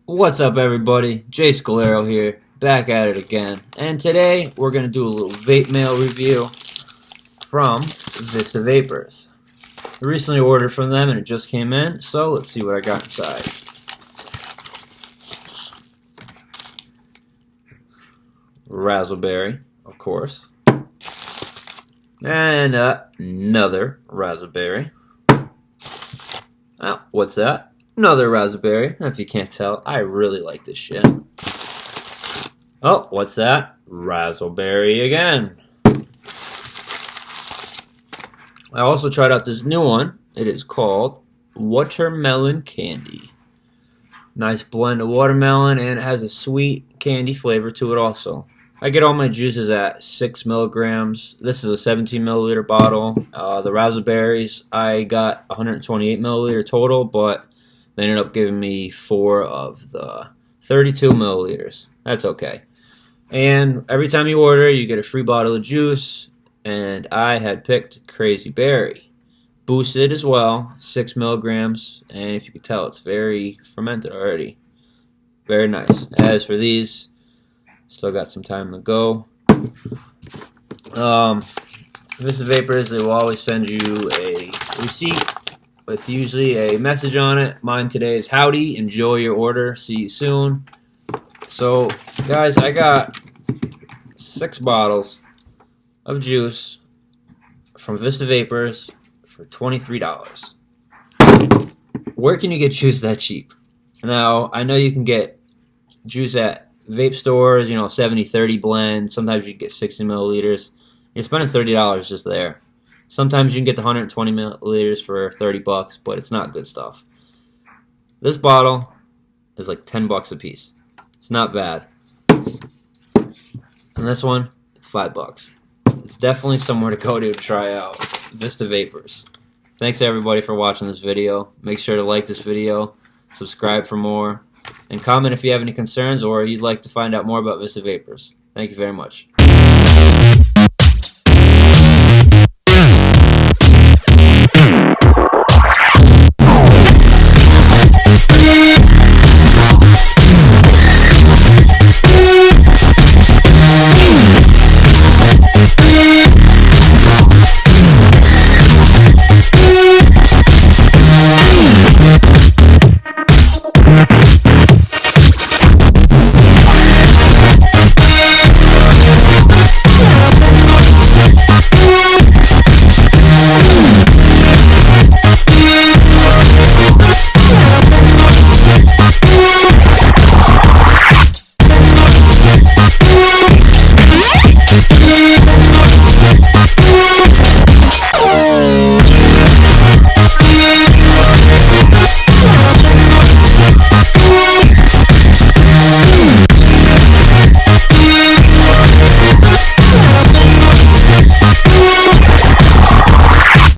What's up, everybody? Jay Scalero here, back at it again. And today we're going to do a little vape mail review from Vista Vapors. I recently ordered from them and it just came in, so let's see what I got inside. Razzleberry, of course. And another razzleberry. Oh, what's that? Another raspberry. If you can't tell, I really like this shit. Oh, what's that? Raspberry again. I also tried out this new one. It is called Watermelon Candy. Nice blend of watermelon, and it has a sweet candy flavor to it also. I get all my juices at 6 milligrams. This is a 17 milliliter bottle. The raspberries, I got 128 milliliter total, but they ended up giving me 4 of the 32 milliliters. That's okay. And every time you order, you get a free bottle of juice. And I had picked Crazy Berry. Boosted as well, 6 milligrams. And if you can tell, it's very fermented already. Very nice. As for these, still got some time to go. Vista Vapors, they will always send you a receipt with usually a message on it. Mine today is howdy, enjoy your order, see you soon. So guys, I got 6 bottles of juice from Vista Vapors for $23. Where can you get juice that cheap? Now, I know you can get juice at vape stores, 70-30 blend. Sometimes you can get 60 milliliters. You're spending $30 just there. Sometimes you can get the 120 milliliters for $30, but it's not good stuff. This bottle is like $10 a piece. It's not bad. And this one, it's $5. It's definitely somewhere to go to try out. Vista Vapors. Thanks everybody for watching this video. Make sure to like this video, subscribe for more, and comment if you have any concerns or you'd like to find out more about Vista Vapors. Thank you very much.